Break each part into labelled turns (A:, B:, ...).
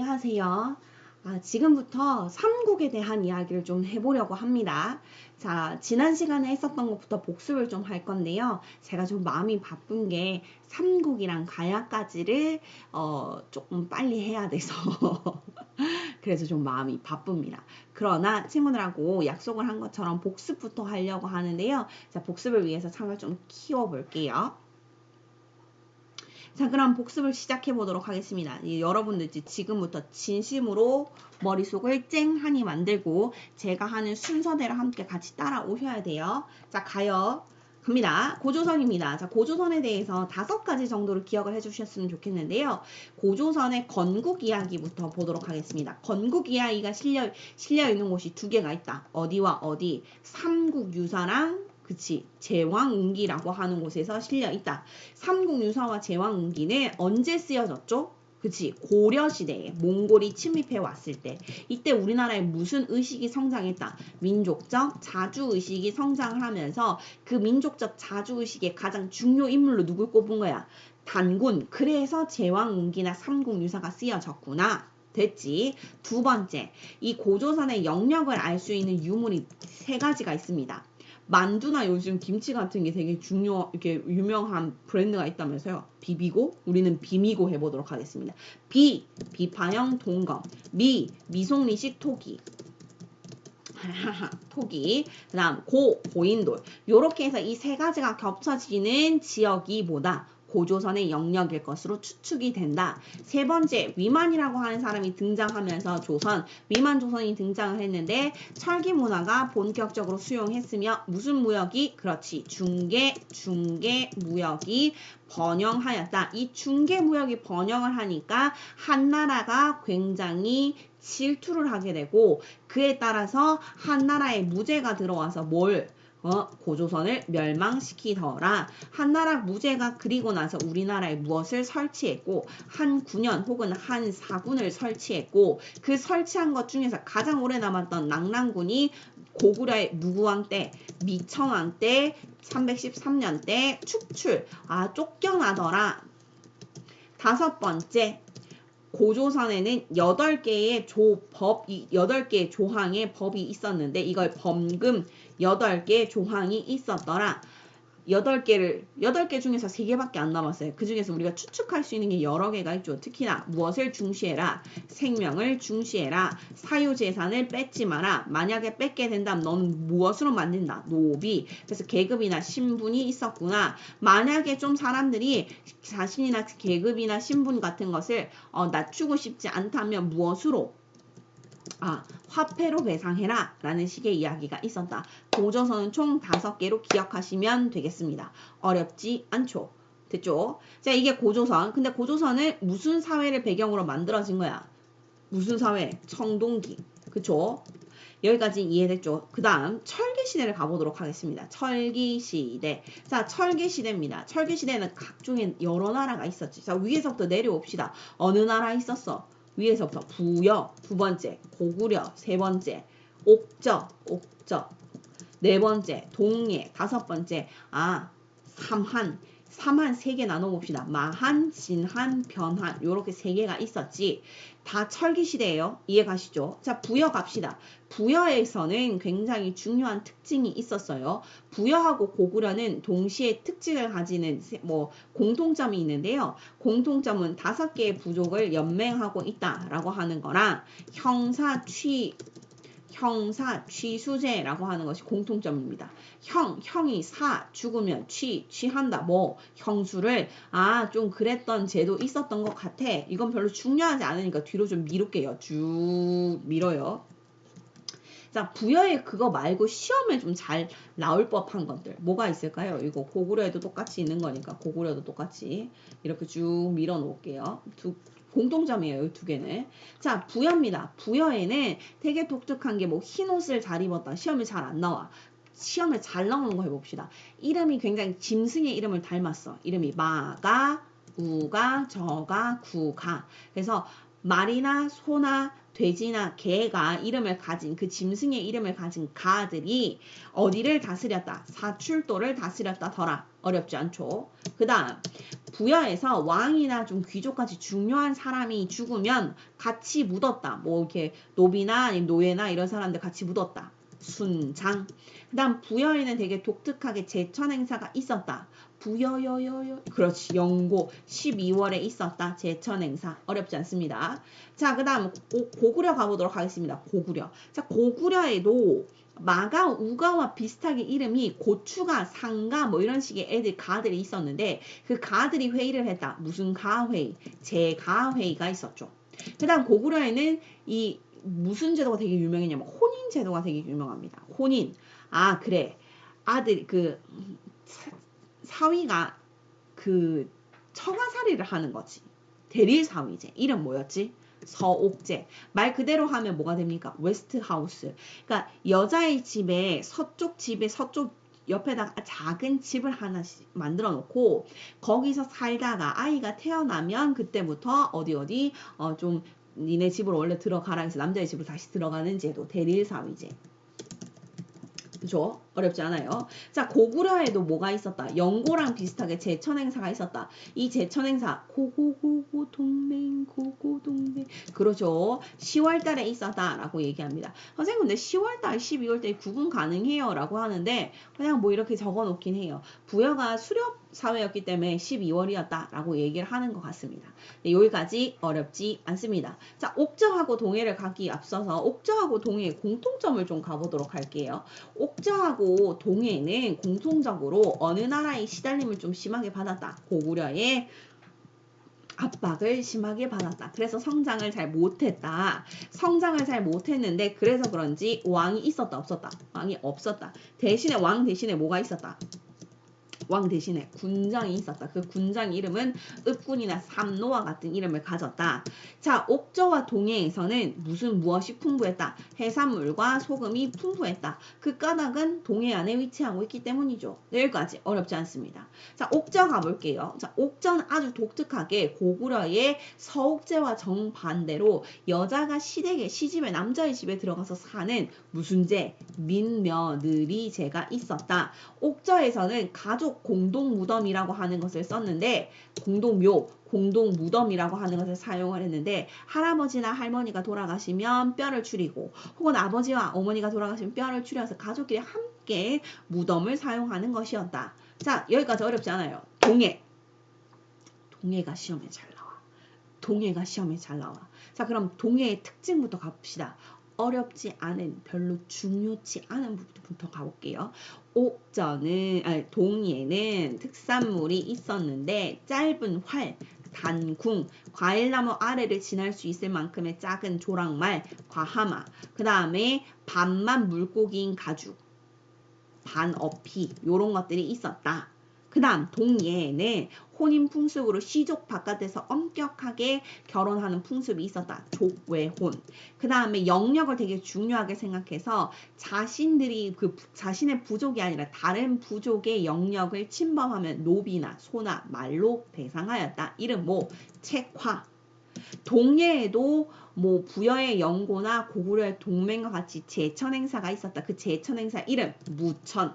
A: 안녕하세요. 지금부터 삼국에 대한 이야기를 좀 해보려고 합니다. 자, 지난 시간에 했었던 것부터 복습을 좀 할 건데요. 제가 좀 마음이 바쁜 게 삼국이랑 가야까지를 조금 빨리 해야 돼서 그래서 좀 마음이 바쁩니다. 그러나 친구들하고 약속을 한 것처럼 복습부터 하려고 하는데요. 자, 복습을 위해서 창을 좀 키워볼게요. 자, 그럼 복습을 시작해 보도록 하겠습니다. 여러분들 지금부터 진심으로 머릿속을 쨍하니 만들고 제가 하는 순서대로 함께 같이 따라오셔야 돼요. 자, 가요. 갑니다. 고조선입니다. 자, 고조선에 대해서 5가지 정도를 기억을 해주셨으면 좋겠는데요. 고조선의 건국 이야기부터 보도록 하겠습니다. 건국 이야기가 실려 있는 곳이 2개가 있다. 어디와 어디? 삼국유사랑 그치, 제왕운기라고 하는 곳에서 실려 있다. 삼국유사와 제왕운기는 언제 쓰여졌죠? 그치, 고려시대에 몽골이 침입해 왔을 때 이때 우리나라에 무슨 의식이 성장했다? 민족적 자주의식이 성장을 하면서 그 민족적 자주의식의 가장 중요 인물로 누굴 꼽은 거야? 단군. 그래서 제왕운기나 삼국유사가 쓰여졌구나. 됐지. 2번째, 이 고조선의 영역을 알 수 있는 유물이 3가지가 있습니다. 만두나 요즘 김치 같은 게 되게 이렇게 유명한 브랜드가 있다면서요. 비비고, 우리는 비미고 해보도록 하겠습니다. 비파형 동검. 미송리식 토기. 토기. 그 다음, 고인돌. 요렇게 해서 이 3가지가 겹쳐지는 지역이 뭐다? 고조선의 영역일 것으로 추측이 된다. 3번째, 위만이라고 하는 사람이 등장하면서 위만 조선이 등장을 했는데 철기 문화가 본격적으로 수용했으며 무슨 무역이? 그렇지, 중개 무역이 번영하였다. 이 중개 무역이 번영을 하니까 한나라가 굉장히 질투를 하게 되고 그에 따라서 한나라에 무제가 들어와서 고조선을 멸망시키더라. 한나라 무제가 그리고 나서 우리나라에 무엇을 설치했고 한 9년 혹은 한 4군을 설치했고 그 설치한 것 중에서 가장 오래 남았던 낙랑군이 고구려의 무구왕 때, 미청왕 때, 313년 때 축출. 쫓겨나더라. 5번째, 고조선에는 8개의 8개의 조항의 법이 있었는데 이걸 범금 8개 조항이 있었더라. 8개 중에서 3개밖에 안 남았어요. 그 중에서 우리가 추측할 수 있는 게 여러 개가 있죠. 특히나 무엇을 중시해라? 생명을 중시해라. 사유재산을 뺏지 마라. 만약에 뺏게 된다면 너는 무엇으로 만든다? 노비. 그래서 계급이나 신분이 있었구나. 만약에 좀 사람들이 자신이나 계급이나 신분 같은 것을 낮추고 싶지 않다면 무엇으로? 화폐로 배상해라 라는 식의 이야기가 있었다. 고조선은 총 5개로 기억하시면 되겠습니다. 어렵지 않죠? 됐죠? 자, 이게 고조선. 근데 고조선은 무슨 사회를 배경으로 만들어진 거야? 무슨 사회? 청동기. 그쵸? 여기까지 이해됐죠? 그 다음 철기시대를 가보도록 하겠습니다. 철기시대. 자, 철기시대입니다. 철기시대는 각종의 여러 나라가 있었지. 자, 위에서부터 내려옵시다. 어느 나라 있었어? 위에서부터 부여, 2번째, 고구려, 3번째, 옥저, 4번째, 동예, 5번째, 삼한 3개 나눠봅시다. 마한, 진한, 변한 요렇게 3개가 있었지. 다 철기시대예요. 이해 가시죠? 자, 부여 갑시다. 부여에서는 굉장히 중요한 특징이 있었어요. 부여하고 고구려는 동시에 특징을 가지는 공통점이 있는데요. 공통점은 5개의 부족을 연맹하고 있다라고 하는 거랑 형사취수제라고 하는 것이 공통점입니다. 형이 죽으면 취한다. 형수를 좀 그랬던 제도 있었던 것 같아. 이건 별로 중요하지 않으니까 뒤로 좀 미룰게요. 쭉 밀어요. 자, 부여의 그거 말고 시험에 좀 잘 나올 법한 것들 뭐가 있을까요? 이거 고구려에도 똑같이 있는 거니까 고구려도 똑같이 이렇게 쭉 밀어 놓을게요. 공통점이에요. 이 2개는. 자, 부여입니다. 부여에는 되게 독특한 게 흰옷을 잘 입었다. 시험에 잘 안 나와. 시험에 잘 나오는 거 해봅시다. 이름이 굉장히 짐승의 이름을 닮았어. 이름이 마가, 우가, 저가, 구가. 그래서 말이나 소나 돼지나 개가 이름을 가진 그 짐승의 이름을 가진 가들이 어디를 다스렸다. 사출도를 다스렸다더라. 어렵지 않죠. 그 다음 부여에서 왕이나 좀 귀족같이 중요한 사람이 죽으면 같이 묻었다. 뭐 이렇게 노비나 아니면 노예나 이런 사람들 같이 묻었다. 순장. 그 다음 부여에는 되게 독특하게 제천 행사가 있었다. 부여여여여. 그렇지. 영고 12월에 있었다. 제천 행사. 어렵지 않습니다. 자, 그 다음 고구려 가보도록 하겠습니다. 고구려. 자, 고구려에도 마가, 우가와 비슷하게 이름이 고추가, 상가 뭐 이런 식의 애들 가들이 있었는데 그 가들이 회의를 했다. 무슨 가회의? 제가회의가 있었죠. 그 다음 고구려에는 이 무슨 제도가 되게 유명했냐면 혼인 제도가 되게 유명합니다. 혼인. 아 그래. 아들 그 사위가 그 처가살이를 하는 거지. 대릴사위제. 이름 뭐였지? 서옥제. 말 그대로 하면 뭐가 됩니까? 웨스트하우스. 그러니까 여자의 집에 서쪽 집에 서쪽 옆에다가 작은 집을 하나씩 만들어 놓고 거기서 살다가 아이가 태어나면 그때부터 어디 좀 니네 집으로 원래 들어가라 해서 남자의 집으로 다시 들어가는 제도. 대릴사위제. 그죠? 어렵지 않아요. 자, 고구려에도 뭐가 있었다. 영고랑 비슷하게 제천행사가 있었다. 이 제천행사 고고고고 동맹 고고동맹 그렇죠. 10월달에 있었다라고 얘기합니다. 선생님 근데 10월달 12월달에 구분 가능해요 라고 하는데 그냥 뭐 이렇게 적어 놓긴 해요. 부여가 수렵 사회였기 때문에 12월이었다 라고 얘기를 하는 것 같습니다. 네, 여기까지 어렵지 않습니다. 자, 옥저하고 동해를 가기 앞서서 옥저하고 동해의 공통점을 좀 가보도록 할게요. 옥저하고 동해는 공통적으로 어느 나라의 시달림을 좀 심하게 받았다. 고구려의 압박을 심하게 받았다. 그래서 성장을 잘 못했다. 성장을 잘 못했는데 그래서 그런지 왕이 있었다 없었다? 왕이 없었다. 대신에 왕 대신에 뭐가 있었다? 왕 대신에 군장이 있었다. 그 군장 이름은 읍군이나 삼노와 같은 이름을 가졌다. 자, 옥저와 동해에서는 무엇이 풍부했다. 해산물과 소금이 풍부했다. 그 까닭은 동해 안에 위치하고 있기 때문이죠. 여기까지 어렵지 않습니다. 자, 옥저 가볼게요. 자, 옥저는 아주 독특하게 고구려의 서옥제와 정반대로 여자가 시집에 남자의 집에 들어가서 사는 무슨 제? 민며느리 제가 있었다. 옥저에서는 가족 공동 무덤이라고 하는 것을 썼는데 공동묘, 공동 무덤이라고 하는 것을 사용을 했는데 할아버지나 할머니가 돌아가시면 뼈를 추리고 혹은 아버지와 어머니가 돌아가시면 뼈를 추려서 가족끼리 함께 무덤을 사용하는 것이었다. 자, 여기까지 어렵지 않아요. 동해가 시험에 잘 나와. 동해가 시험에 잘 나와. 자, 그럼 동해의 특징부터 가봅시다. 어렵지 않은 별로 중요치 않은 부분부터 가볼게요. 동해는 특산물이 있었는데 짧은 활, 단궁, 과일나무 아래를 지날 수 있을 만큼의 작은 조랑말, 과하마, 그 다음에 반만 물고기인 가죽, 반어피 요런 것들이 있었다. 그 다음 동예에는 혼인 풍습으로 시족 바깥에서 엄격하게 결혼하는 풍습이 있었다. 족외혼. 그 다음에 영역을 되게 중요하게 생각해서 자신들이 자신의 부족이 아니라 다른 부족의 영역을 침범하면 노비나 소나 말로 배상하였다. 이름 책화. 동해에도 부여의 영고나 고구려의 동맹과 같이 제천행사가 있었다. 그 제천행사 이름 무천.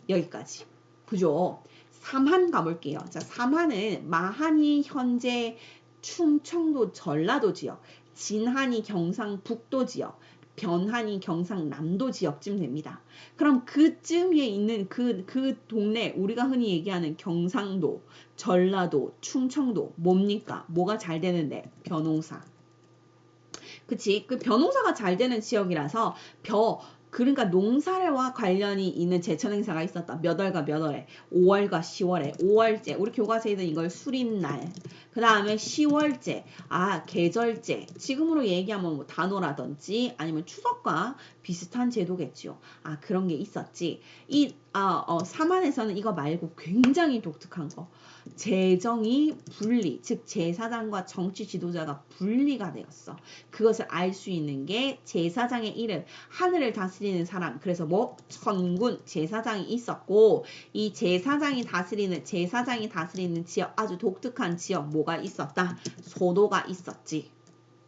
A: 여기까지. 그죠? 삼한 가볼게요. 자, 삼한은 마한이 현재 충청도 전라도 지역, 진한이 경상북도 지역, 변한이 경상남도 지역쯤 됩니다. 그럼 그쯤에 있는 그 동네 우리가 흔히 얘기하는 경상도, 전라도, 충청도 뭡니까? 뭐가 잘 되는데? 벼농사. 그치? 그 벼농사가 잘 되는 지역이라서 그러니까 농사와 관련이 있는 제천행사가 있었다. 몇 월과 몇 월에? 5월과 10월에. 5월제. 우리 교과서에는 이걸 수립날. 그 다음에 10월제. 계절제. 지금으로 얘기하면 단오라든지 아니면 추석과 비슷한 제도겠죠. 그런 게 있었지. 삼한에서는 이거 말고 굉장히 독특한 거. 재정이 분리, 즉 제사장과 정치 지도자가 분리가 되었어. 그것을 알 수 있는 게 제사장의 이름, 하늘을 다스리는 사람. 그래서 천군 제사장이 있었고 이 제사장이 다스리는 지역, 아주 독특한 지역 뭐가 있었다? 소도가 있었지.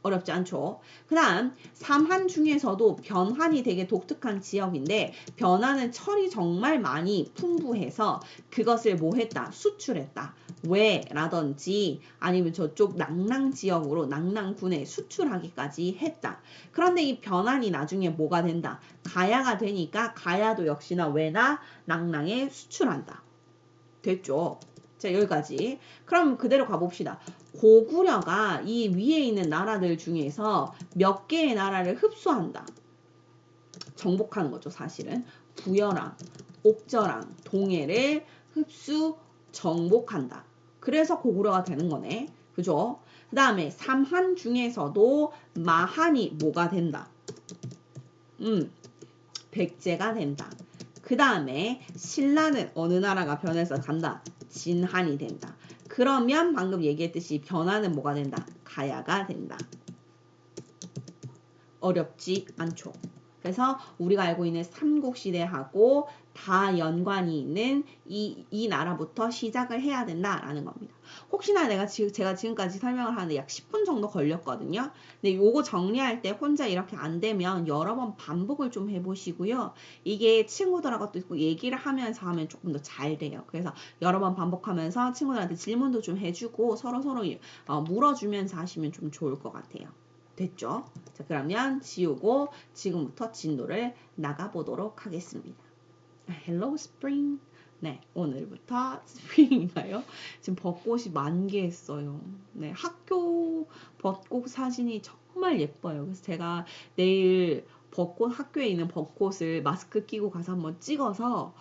A: 어렵지 않죠. 그 다음 삼한 중에서도 변한이 되게 독특한 지역인데 변한은 철이 정말 많이 풍부해서 그것을 뭐 했다? 수출했다. 왜? 라든지 아니면 저쪽 낭랑 지역으로 낭랑군에 수출하기까지 했다. 그런데 이 변한이 나중에 뭐가 된다? 가야가 되니까 가야도 역시나 왜나 낭랑에 수출한다. 됐죠? 자, 여기까지. 그럼 그대로 가봅시다. 고구려가 이 위에 있는 나라들 중에서 몇 개의 나라를 흡수한다. 정복하는 거죠, 사실은. 부여랑, 옥저랑, 동해를 흡수, 정복한다. 그래서 고구려가 되는 거네. 그죠? 그 다음에 삼한 중에서도 마한이 뭐가 된다? 백제가 된다. 그 다음에 신라는 어느 나라가 변해서 간다? 진한이 된다. 그러면 방금 얘기했듯이 변화는 뭐가 된다? 가야가 된다. 어렵지 않죠. 그래서 우리가 알고 있는 삼국시대하고 다 연관이 있는 이 나라부터 시작을 해야 된다라는 겁니다. 혹시나 제가 지금까지 설명을 하는데 약 10분 정도 걸렸거든요. 근데 요거 정리할 때 혼자 이렇게 안 되면 여러 번 반복을 좀 해보시고요. 이게 친구들하고 또 얘기를 하면서 하면 조금 더 잘 돼요. 그래서 여러 번 반복하면서 친구들한테 질문도 좀 해주고 서로 물어주면서 하시면 좀 좋을 것 같아요. 됐죠? 자, 그러면 지우고 지금부터 진도를 나가보도록 하겠습니다. Hello Spring. 네, 오늘부터 스프링인가요? 지금 벚꽃이 만개했어요. 네, 학교 벚꽃 사진이 정말 예뻐요. 그래서 제가 내일 학교에 있는 벚꽃을 마스크 끼고 가서 한번 찍어서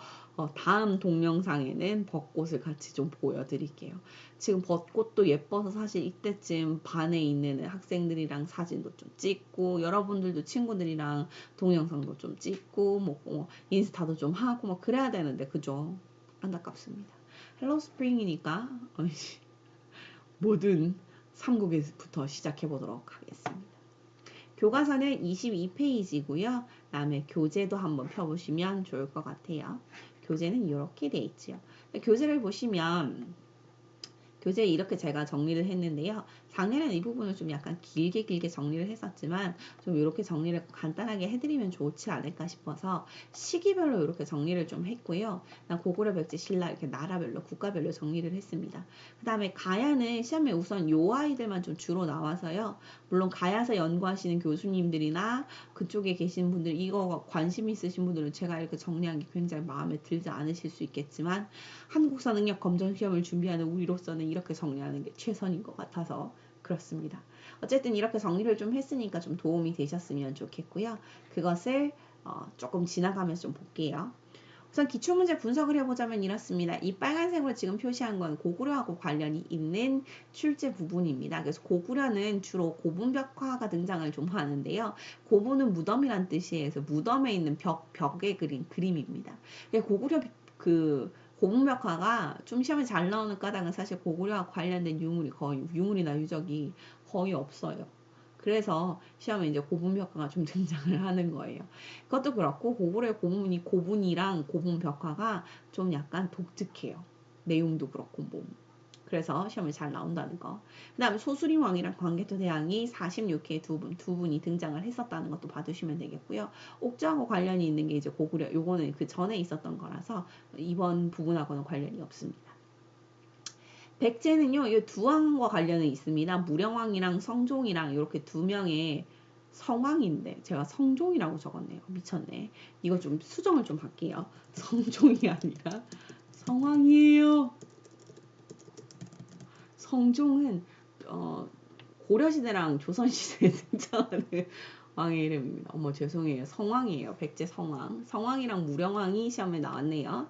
A: 다음 동영상에는 벚꽃을 같이 좀 보여드릴게요. 지금 벚꽃도 예뻐서 사실 이때쯤 반에 있는 학생들이랑 사진도 좀 찍고 여러분들도 친구들이랑 동영상도 좀 찍고 뭐 인스타도 좀 하고 뭐 그래야 되는데 그죠? 안타깝습니다. 헬로 스프링이니까 모든 3국에부터 시작해 보도록 하겠습니다. 교과서는 22페이지고요. 그다음에 교재도 한번 펴보시면 좋을 것 같아요. 교재는 이렇게 돼 있죠. 교재를 보시면 교재에 이렇게 제가 정리를 했는데요. 작년에는 이 부분을 좀 약간 길게 정리를 했었지만 좀 이렇게 정리를 간단하게 해드리면 좋지 않을까 싶어서 시기별로 이렇게 정리를 좀 했고요. 고구려, 백제, 신라 이렇게 나라별로 국가별로 정리를 했습니다. 그 다음에 가야는 시험에 우선 요 아이들만 좀 주로 나와서요. 물론 가야서 연구하시는 교수님들이나 그쪽에 계신 분들 이거 관심 있으신 분들은 제가 이렇게 정리한 게 굉장히 마음에 들지 않으실 수 있겠지만 한국사 능력 검정 시험을 준비하는 우리로서는 이렇게 정리하는 게 최선인 것 같아서 그렇습니다. 어쨌든 이렇게 정리를 좀 했으니까 좀 도움이 되셨으면 좋겠고요. 그것을 조금 지나가면서 좀 볼게요. 우선 기출문제 분석을 해보자면 이렇습니다. 이 빨간색으로 지금 표시한 건 고구려하고 관련이 있는 출제 부분입니다. 그래서 고구려는 주로 고분벽화가 등장을 좀 하는데요. 고분은 무덤이란 뜻이에요. 그래서 무덤에 있는 벽에 그린 그림입니다. 고구려 고분벽화가 좀 시험에 잘 나오는 까닭은 사실 고구려와 관련된 유물이나 유적이 거의 없어요. 그래서 시험에 이제 고분벽화가 좀 등장을 하는 거예요. 그것도 그렇고 고구려의 고분이랑 고분벽화가 좀 약간 독특해요. 내용도 그렇고 뭐. 그래서 시험에 잘 나온다는 거. 그 다음에 소수림왕이랑 광개토대왕이 46회에 두 분이 등장을 했었다는 것도 봐두시면 되겠고요. 옥저하고 관련이 있는 게 이제 고구려, 요거는 그 전에 있었던 거라서 이번 부분하고는 관련이 없습니다. 백제는요, 이 두 왕과 관련은 있습니다. 무령왕이랑 성종이랑 이렇게 두 명의 성왕인데 제가 성종이라고 적었네요. 미쳤네. 이거 좀 수정을 좀 할게요. 성종이 아니라 성왕이에요. 성종은 고려시대랑 조선시대에 등장하는 왕의 이름입니다. 어머 죄송해요. 성왕이에요. 백제 성왕. 성왕이랑 무령왕이 시험에 나왔네요.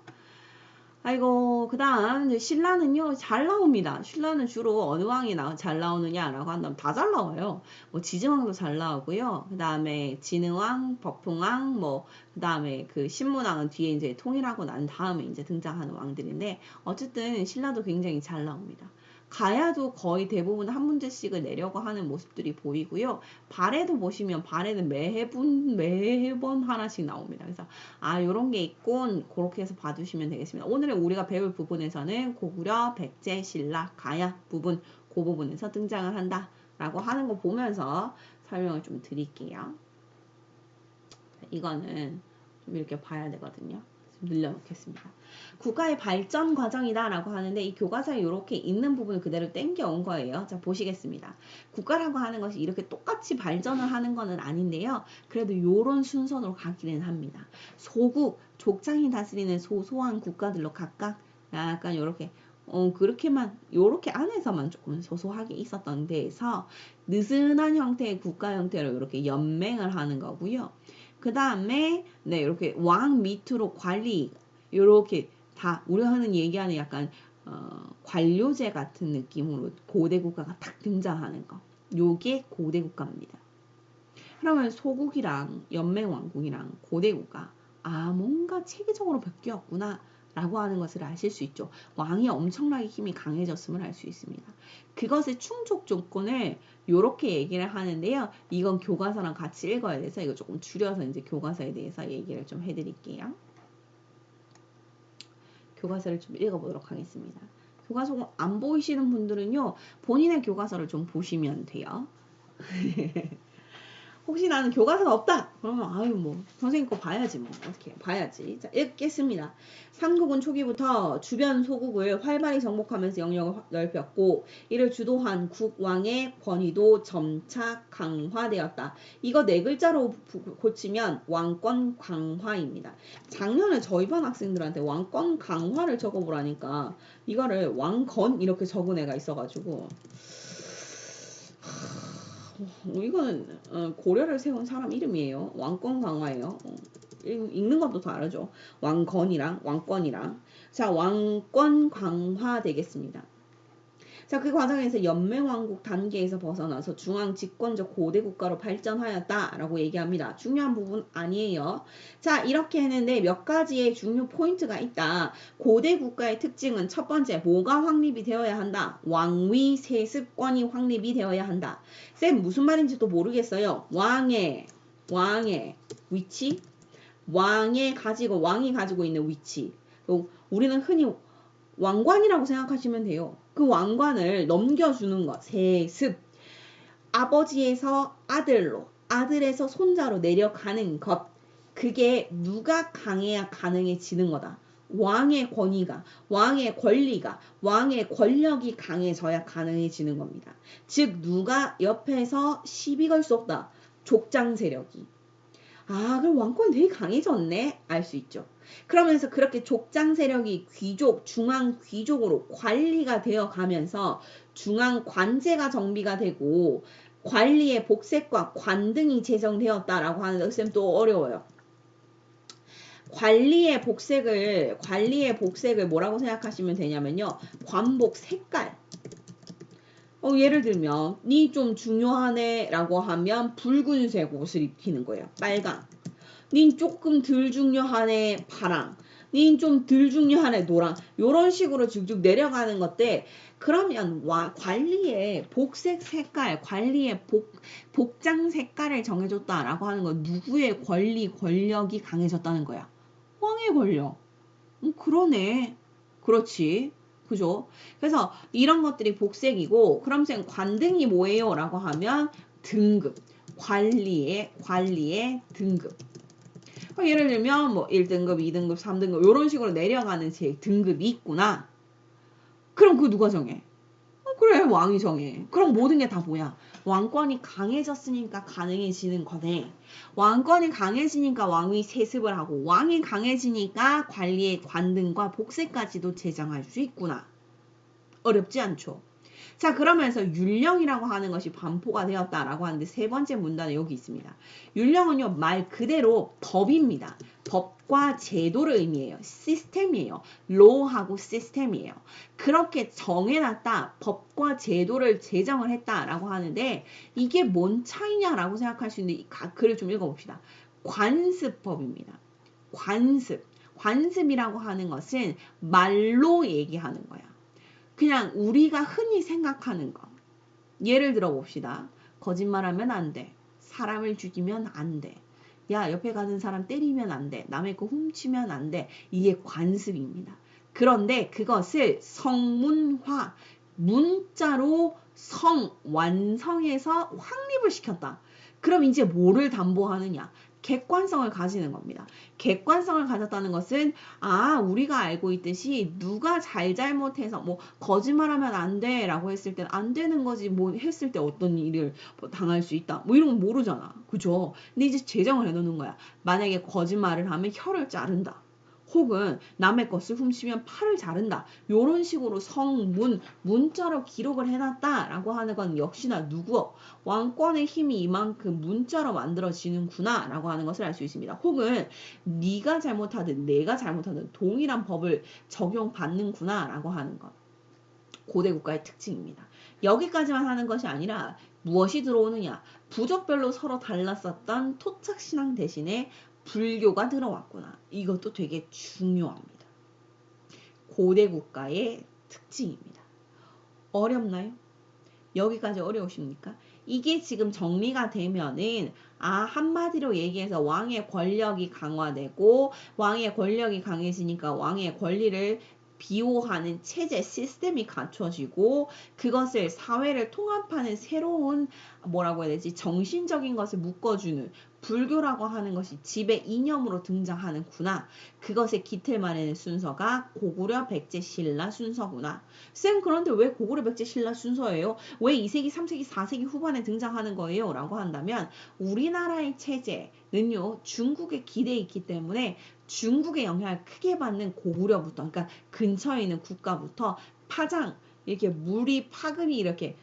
A: 아이고 그 다음 신라는요 잘 나옵니다. 신라는 주로 어느 왕이 잘 나오느냐라고 한다면 다 잘 나와요. 뭐 지증왕도 잘 나오고요. 그 다음에 진흥왕, 법흥왕, 뭐 그 다음에 그 신문왕은 뒤에 이제 통일하고 난 다음에 이제 등장하는 왕들인데 어쨌든 신라도 굉장히 잘 나옵니다. 가야도 거의 대부분 한 문제씩을 내려고 하는 모습들이 보이고요. 발에도 보시면 발에는 매번 하나씩 나옵니다. 그래서 요런 게 있고 그렇게 해서 봐두시면 되겠습니다. 오늘 우리가 배울 부분에서는 고구려, 백제, 신라, 가야 부분 그 부분에서 등장을 한다. 라고 하는 거 보면서 설명을 좀 드릴게요. 이거는 좀 이렇게 봐야 되거든요. 늘려놓겠습니다. 국가의 발전 과정이다 라고 하는데 이 교과서에 이렇게 있는 부분을 그대로 땡겨온 거예요. 자, 보시겠습니다. 국가라고 하는 것이 이렇게 똑같이 발전을 하는 거는 아닌데요. 그래도 이런 순서로 가기는 합니다. 소국, 족장이 다스리는 소소한 국가들로 각각 약간 이렇게 그렇게만 요렇게 안에서만 조금 소소하게 있었던 데에서 느슨한 형태의 국가 형태로 이렇게 연맹을 하는 거고요. 그 다음에 네 이렇게 왕 밑으로 관리 요렇게 다 우리가 하는 얘기하는 약간 관료제 같은 느낌으로 고대 국가가 딱 등장하는 거. 요게 고대 국가입니다. 그러면 소국이랑 연맹 왕국이랑 고대 국가 뭔가 체계적으로 바뀌었구나 라고 하는 것을 아실 수 있죠. 왕이 엄청나게 힘이 강해졌음을 알 수 있습니다. 그것의 충족 조건을 이렇게 얘기를 하는데요. 이건 교과서랑 같이 읽어야 돼서 이거 조금 줄여서 이제 교과서에 대해서 얘기를 좀 해드릴게요. 교과서를 좀 읽어보도록 하겠습니다. 교과서 안 보이시는 분들은요. 본인의 교과서를 좀 보시면 돼요. 혹시 나는 교과서가 없다. 그러면 뭐 선생님 거 봐야지 뭐 어떻게 봐야지. 자, 읽겠습니다. 삼국은 초기부터 주변 소국을 활발히 정복하면서 영역을 넓혔고 이를 주도한 국왕의 권위도 점차 강화되었다. 이거 네 글자로 고치면 왕권 강화입니다. 작년에 저희 반 학생들한테 왕권 강화를 적어보라니까 이거를 왕건 이렇게 적은 애가 있어가지고 이거는 고려를 세운 사람 이름이에요. 왕권 강화예요. 읽는 것도 더 알아죠. 왕건이랑 왕권이랑. 자, 왕권 강화 되겠습니다. 자, 그 과정에서 연맹왕국 단계에서 벗어나서 중앙 집권적 고대 국가로 발전하였다라고 얘기합니다. 중요한 부분 아니에요. 자, 이렇게 했는데 몇 가지의 중요 포인트가 있다. 고대 국가의 특징은 첫 번째, 뭐가 확립이 되어야 한다. 왕위 세습권이 확립이 되어야 한다. 쌤 무슨 말인지 또 모르겠어요. 왕의 위치, 왕이 가지고 있는 위치. 우리는 흔히 왕관이라고 생각하시면 돼요. 그 왕관을 넘겨주는 것, 세습. 아버지에서 아들로, 아들에서 손자로 내려가는 것. 그게 누가 강해야 가능해지는 거다. 왕의 권위가, 왕의 권리가, 왕의 권력이 강해져야 가능해지는 겁니다. 즉 누가 옆에서 시비 걸 수 없다. 족장 세력이. 그럼 왕권이 되게 강해졌네? 알 수 있죠. 그러면서 그렇게 족장 세력이 귀족, 중앙 귀족으로 관리가 되어 가면서 중앙 관제가 정비가 되고 관리의 복색과 관등이 제정되었다라고 하는데 쌤 또 어려워요. 관리의 복색을 뭐라고 생각하시면 되냐면요. 관복 색깔. 예를 들면 니 좀 중요하네 라고 하면 붉은색 옷을 입히는 거예요. 빨강. 닌 조금 덜 중요하네 파랑. 닌 좀 덜 중요하네 노랑. 요런 식으로 쭉쭉 내려가는 것들. 그러면 관리의 복색 색깔, 관리의 복장 색깔을 정해줬다라고 하는 건 누구의 권력이 강해졌다는 거야. 왕의 권력. 그러네. 그렇지. 그죠? 그래서 이런 것들이 복색이고, 그럼 쌤 관등이 뭐예요? 라고 하면 등급. 관리의 등급. 예를 들면 뭐 1등급, 2등급, 3등급 이런 식으로 내려가는 제 등급이 있구나. 그럼 그거 누가 정해? 그래 왕이 정해. 그럼 모든 게 다 뭐야? 왕권이 강해졌으니까 가능해지는 거네. 왕권이 강해지니까 왕위 세습을 하고 왕이 강해지니까 관리의 관등과 복세까지도 제정할 수 있구나. 어렵지 않죠? 자, 그러면서 율령이라고 하는 것이 반포가 되었다라고 하는데 세 번째 문단에 여기 있습니다. 율령은요, 말 그대로 법입니다. 법과 제도를 의미해요. 시스템이에요. 로우하고 시스템이에요. 그렇게 정해놨다. 법과 제도를 제정을 했다라고 하는데 이게 뭔 차이냐라고 생각할 수 있는데 글을 좀 읽어봅시다. 관습법입니다. 관습이라고 하는 것은 말로 얘기하는 거야. 그냥 우리가 흔히 생각하는 거. 예를 들어 봅시다. 거짓말하면 안 돼. 사람을 죽이면 안 돼. 야, 옆에 가는 사람 때리면 안 돼. 남의 거 훔치면 안 돼. 이게 관습입니다. 그런데 그것을 성문화, 문자로 완성해서 확립을 시켰다. 그럼 이제 뭐를 담보하느냐? 객관성을 가지는 겁니다. 객관성을 가졌다는 것은 우리가 알고 있듯이 누가 잘못해서 뭐 거짓말하면 안 돼 라고 했을 때 안 되는 거지 뭐 했을 때 어떤 일을 당할 수 있다 뭐 이런 건 모르잖아. 그죠? 근데 이제 제정을 해놓는 거야. 만약에 거짓말을 하면 혀를 자른다. 혹은 남의 것을 훔치면 팔을 자른다. 이런 식으로 문자로 기록을 해놨다라고 하는 건 역시나 누구? 왕권의 힘이 이만큼 문자로 만들어지는구나 라고 하는 것을 알 수 있습니다. 혹은 네가 잘못하든 내가 잘못하든 동일한 법을 적용받는구나 라고 하는 것. 고대 국가의 특징입니다. 여기까지만 하는 것이 아니라 무엇이 들어오느냐? 부족별로 서로 달랐었던 토착신앙 대신에 불교가 들어왔구나. 이것도 되게 중요합니다. 고대 국가의 특징입니다. 어렵나요? 여기까지 어려우십니까? 이게 지금 정리가 되면은 한마디로 얘기해서 왕의 권력이 강화되고 왕의 권력이 강해지니까 왕의 권리를 비호하는 체제, 시스템이 갖춰지고 그것을 사회를 통합하는 새로운 뭐라고 해야 되지? 정신적인 것을 묶어주는 불교라고 하는 것이 지배 이념으로 등장하는구나. 그것의 기틀 마련의 순서가 고구려, 백제, 신라 순서구나. 쌤 그런데 왜 고구려, 백제, 신라 순서예요? 왜 2세기, 3세기, 4세기 후반에 등장하는 거예요? 라고 한다면 우리나라의 체제는요. 중국에 기대에 있기 때문에 중국의 영향을 크게 받는 고구려부터 그러니까 근처에 있는 국가부터 이렇게 물이 파급이 이렇게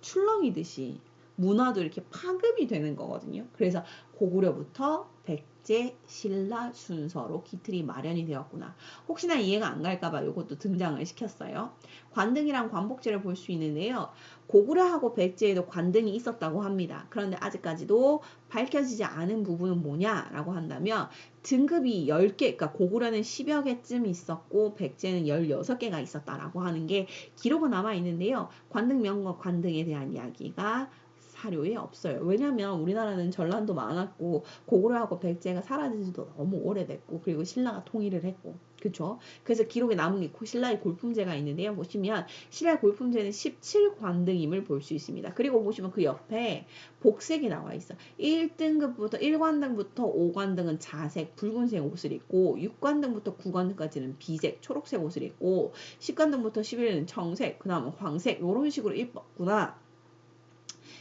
A: 출렁이듯이 문화도 이렇게 파급이 되는 거거든요. 그래서 고구려부터 백제, 신라 순서로 기틀이 마련이 되었구나. 혹시나 이해가 안 갈까봐 이것도 등장을 시켰어요. 관등이랑 관복제를 볼 수 있는데요. 고구려하고 백제에도 관등이 있었다고 합니다. 그런데 아직까지도 밝혀지지 않은 부분은 뭐냐라고 한다면 등급이 10개, 그러니까 고구려는 10여 개쯤 있었고 백제는 16개가 있었다라고 하는 게 기록은 남아 있는데요. 관등 명과 관등에 대한 이야기가 사료에 없어요. 왜냐면 우리나라는 전란도 많았고 고구려하고 백제가 사라진 지도 너무 오래됐고 그리고 신라가 통일을 했고 그쵸? 그래서 기록에 남은 게 신라의 골품제가 있는데요. 보시면 신라의 골품제는 17관등임을 볼 수 있습니다. 그리고 보시면 그 옆에 복색이 나와 있어. 1등급부터 1관등부터 5관등은 자색, 붉은색 옷을 입고 6관등부터 9관등까지는 비색, 초록색 옷을 입고 10관등부터 11은 청색, 그 다음은 황색 이런 식으로 입었구나.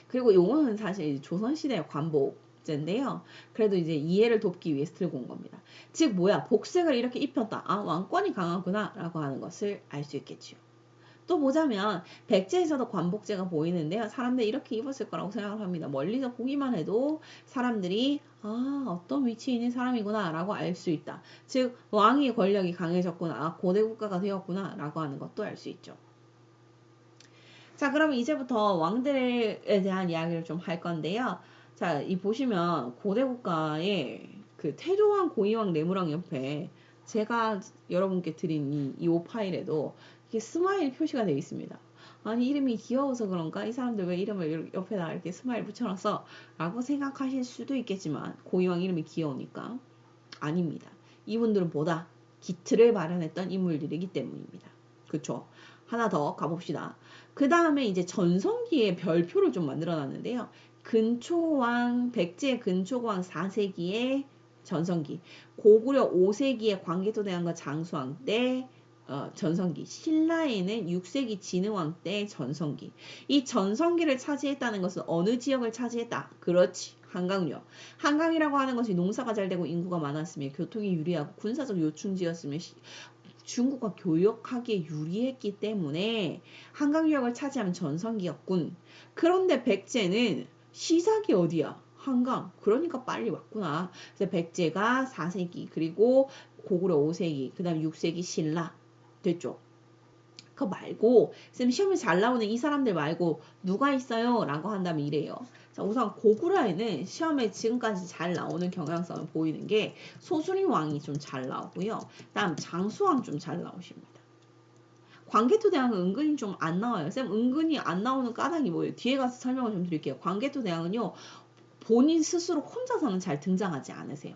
A: 그리고 요거는 사실 조선시대의 관복제인데요. 그래도 이제 이해를 돕기 위해서 들고 온 겁니다. 즉 뭐야 복색을 이렇게 입혔다. 왕권이 강하구나 라고 하는 것을 알 수 있겠지요. 또 보자면 백제에서도 관복제가 보이는데요. 사람들이 이렇게 입었을 거라고 생각을 합니다. 멀리서 보기만 해도 사람들이 어떤 위치에 있는 사람이구나 라고 알 수 있다. 즉 왕의 권력이 강해졌구나. 고대 국가가 되었구나 라고 하는 것도 알 수 있죠. 자, 그러면 이제부터 왕들에 대한 이야기를 좀 할 건데요. 자, 이 보시면 고대 국가의 그 태조왕, 고이왕, 내무왕 옆에 제가 여러분께 드린 이 파일에도 이게 스마일 표시가 되어 있습니다. 아니 이름이 귀여워서 그런가? 이 사람들 왜 이름을 옆에다 이렇게 스마일 붙여놨어? 라고 생각하실 수도 있겠지만 고이왕 이름이 귀여우니까 아닙니다. 이분들은 보다 기틀을 마련했던 인물들이기 때문입니다. 그쵸? 하나 더 가봅시다. 그 다음에 이제 전성기의 별표를 좀 만들어 놨는데요. 근초왕, 백제 근초왕 4세기의 전성기, 고구려 5세기의 광개토대왕과 장수왕 때 전성기, 신라에는 6세기 진흥왕 때 전성기. 이 전성기를 차지했다는 것은 어느 지역을 차지했다? 그렇지. 한강요. 한강이라고 하는 것이 농사가 잘 되고 인구가 많았으며 교통이 유리하고 군사적 요충지였으며 중국과 교역하기에 유리했기 때문에 한강유역을 차지하면 전성기였군. 그런데 백제는 시작이 어디야? 한강. 그러니까 빨리 왔구나. 그래서 백제가 4세기 그리고 고구려 5세기 그 다음 6세기 신라 됐죠. 그거 말고 쌤 시험에 잘 나오는 이 사람들 말고 누가 있어요? 라고 한다면 이래요. 자, 우선 고구려에는 시험에 지금까지 잘 나오는 경향성을 보이는 게 소수림 왕이 좀 잘 나오고요. 다음 장수왕 좀 잘 나오십니다. 광개토대왕은 은근히 좀 안 나와요. 쌤 은근히 안 나오는 까닭이 뭐예요? 뒤에 가서 설명을 좀 드릴게요. 광개토대왕은요. 본인 스스로 혼자서는 잘 등장하지 않으세요.